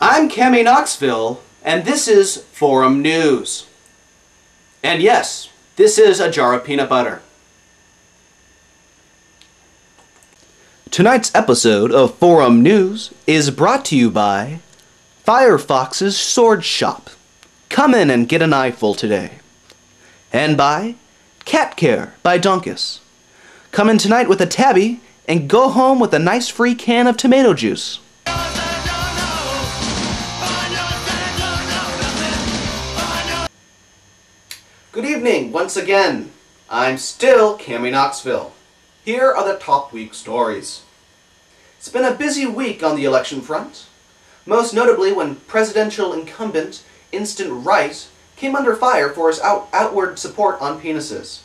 I'm Cammy Knoxville, and this is Forum News. And yes, this is a jar of peanut butter. Tonight's episode of Forum News is brought to you by Firefox's Sword Shop. Come in and get an eyeful today. And by Cat Care by Donkus. Come in tonight with a tabby and go home with a nice free can of tomato juice. Good evening once again. I'm still Cammy Knoxville. Here are the top week stories. It's been a busy week on the election front, most notably when presidential incumbent Instant Rice came under fire for his outward support on penises.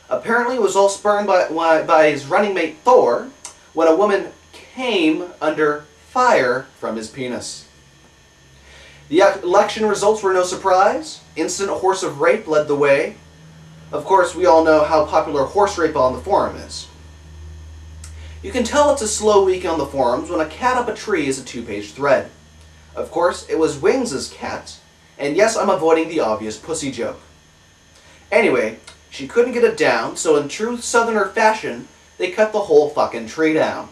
Apparently it was all spurned by his running mate Thor when a woman came under fire from his penis. The election results were no surprise. Instant Horse of Rape led the way. Of course, we all know how popular horse rape on the forum is. You can tell it's a slow week on the forums when a cat up a tree is a two-page thread. Of course, it was Wings' cat, and yes, I'm avoiding the obvious pussy joke. Anyway, she couldn't get it down, so in true Southerner fashion, they cut the whole fucking tree down.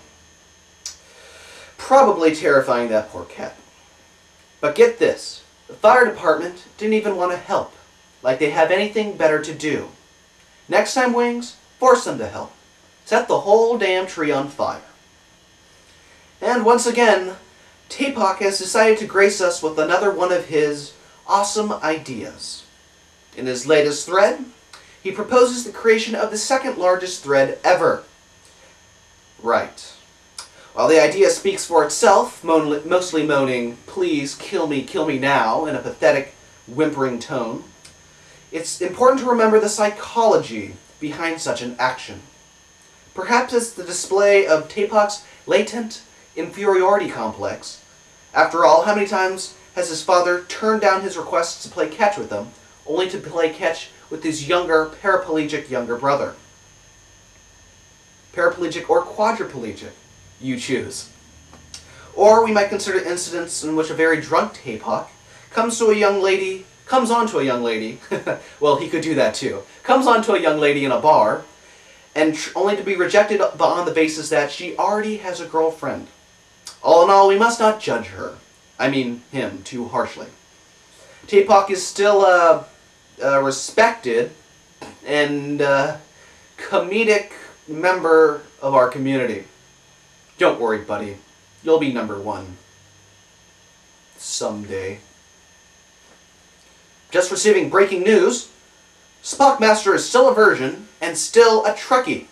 Probably terrifying that poor cat. But get this, the fire department didn't even want to help, like they have anything better to do. Next time, Wings, force them to help. Set the whole damn tree on fire. And once again, Taepak has decided to grace us with another one of his awesome ideas. In his latest thread, he proposes the creation of the second largest thread ever. Right. While the idea speaks for itself, mostly moaning, "Please kill me now," in a pathetic, whimpering tone, it's important to remember the psychology behind such an action. Perhaps it's the display of Taepak's latent inferiority complex. After all, how many times has his father turned down his requests to play catch with him, only to play catch with his younger, paraplegic younger brother? Paraplegic or quadriplegic? You choose. Or we might consider incidents in which a very drunk Taepak comes onto a young lady, well, he could do that too, comes onto a young lady in a bar, and only to be rejected on the basis that she already has a girlfriend. All in all, we must not judge him, too harshly. Taepak is still a respected and comedic member of our community. Don't worry, buddy. You'll be number one. Someday. Just receiving breaking news. Spockmaster is still a virgin and still a Trekkie.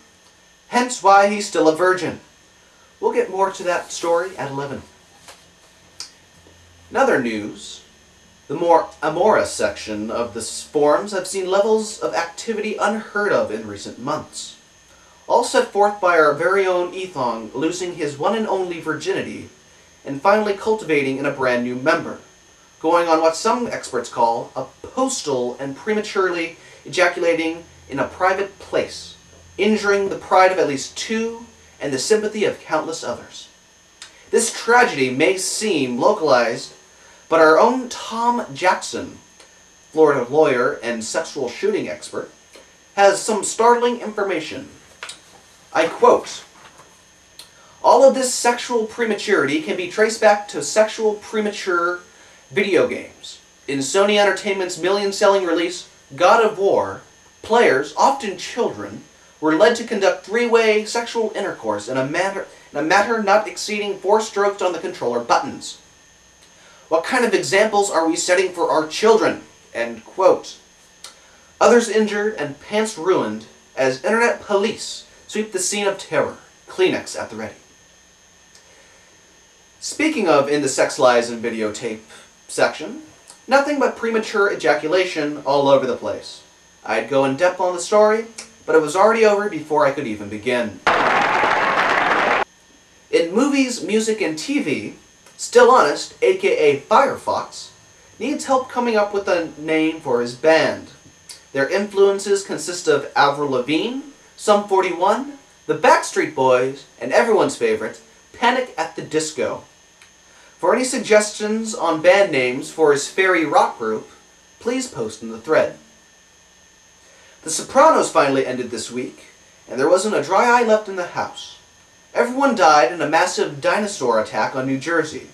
Hence why he's still a virgin. We'll get more to that story at 11. In other news, the more amorous section of the forums have seen levels of activity unheard of in recent months. All set forth by our very own Ethong losing his one and only virginity and finally cultivating in a brand new member, going on what some experts call a postal and prematurely ejaculating in a private place, injuring the pride of at least two and the sympathy of countless others. This tragedy may seem localized, but our own Tom Jackson, Florida lawyer and sexual shooting expert, has some startling information. I quote, "All of this sexual prematurity can be traced back to sexual premature video games. In Sony Entertainment's million-selling release, God of War, players, often children, were led to conduct three-way sexual intercourse in a matter not exceeding 4 strokes on the controller buttons. What kind of examples are we setting for our children?" End quote. Others injured and pants ruined as internet police sweep the scene of terror. Kleenex at the ready. Speaking of in the sex lies and videotape section, nothing but premature ejaculation all over the place. I'd go in depth on the story, but it was already over before I could even begin. In movies, music, and TV, Still Honest, aka Firefox, needs help coming up with a name for his band. Their influences consist of Avril Lavigne, Sum 41, the Backstreet Boys, and everyone's favorite, Panic at the Disco. For any suggestions on band names for his fairy rock group, please post in the thread. The Sopranos finally ended this week, and there wasn't a dry eye left in the house. Everyone died in a massive dinosaur attack on New Jersey,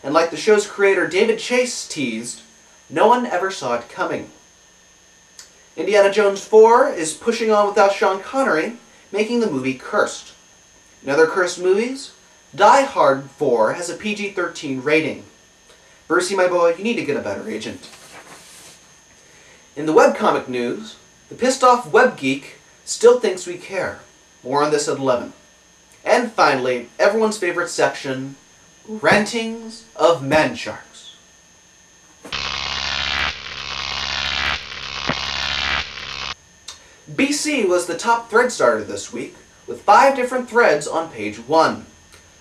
and like the show's creator David Chase teased, no one ever saw it coming. Indiana Jones 4 is pushing on without Sean Connery, making the movie cursed. In other cursed movies, Die Hard 4 has a PG-13 rating. Brucey, my boy, you need to get a better agent. In the webcomic news, the pissed off web geek still thinks we care. More on this at 11. And finally, everyone's favorite section, Rantings of Mansharks. BC was the top thread starter this week, with 5 different threads on page 1.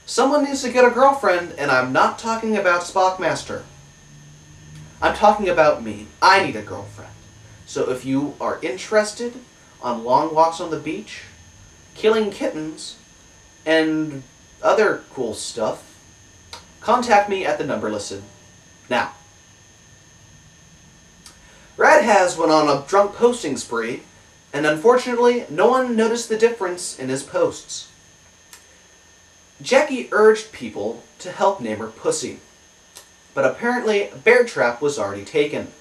Someone needs to get a girlfriend, and I'm not talking about Spockmaster. I'm talking about me. I need a girlfriend. So if you are interested on long walks on the beach, killing kittens, and other cool stuff, contact me at the number listed now. Brad has went on a drunk posting spree, and unfortunately, no one noticed the difference in his posts. Jackie urged people to help name her Pussy, but apparently Bear Trap was already taken.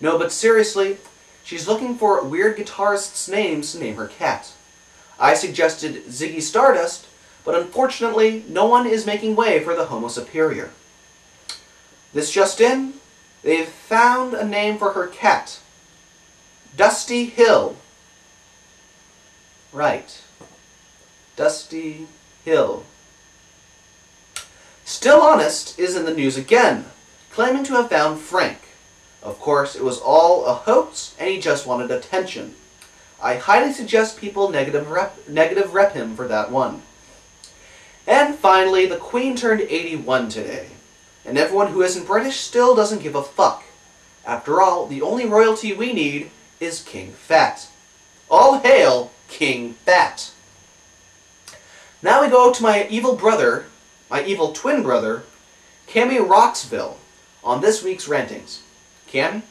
No, but seriously, she's looking for weird guitarists' names to name her cat. I suggested Ziggy Stardust, but unfortunately, no one is making way for the Homo Superior. This just in, they've found a name for her cat. Dusty Hill. Right. Dusty Hill. Still Honest is in the news again, claiming to have found Frank. Of course, it was all a hoax, and he just wanted attention. I highly suggest people negative rep him for that one. And finally, the Queen turned 81 today, and everyone who isn't British still doesn't give a fuck. After all, the only royalty we need is King Fat. All hail King Fat! Now we go to my evil brother, my evil twin brother, Cammy Roxville, on this week's Rantings. Cammy?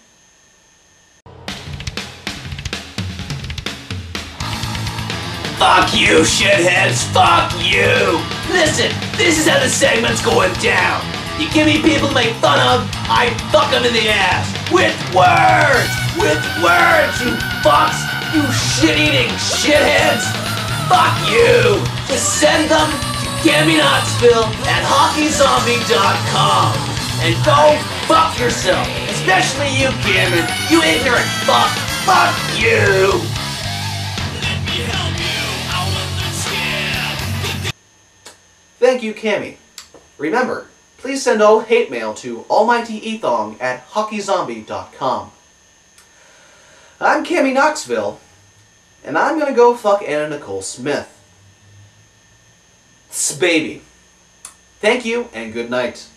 Fuck you, shitheads! Fuck you! Listen, this is how the segment's going down. You give me people to make fun of, I fuck them in the ass. With words! With words, you fucks! You shit-eating shitheads! Fuck you! Just send them to GammyKnoxville at HockeyZombie.com. And go fuck yourself! Especially you, Gammon! You ignorant fuck! Fuck you! Thank you, Cammy. Remember, please send all hate mail to almightyethong at hockeyzombie.com. I'm Cammy Knoxville, and I'm gonna go fuck Anna Nicole Smith. Baby. Thank you, and good night.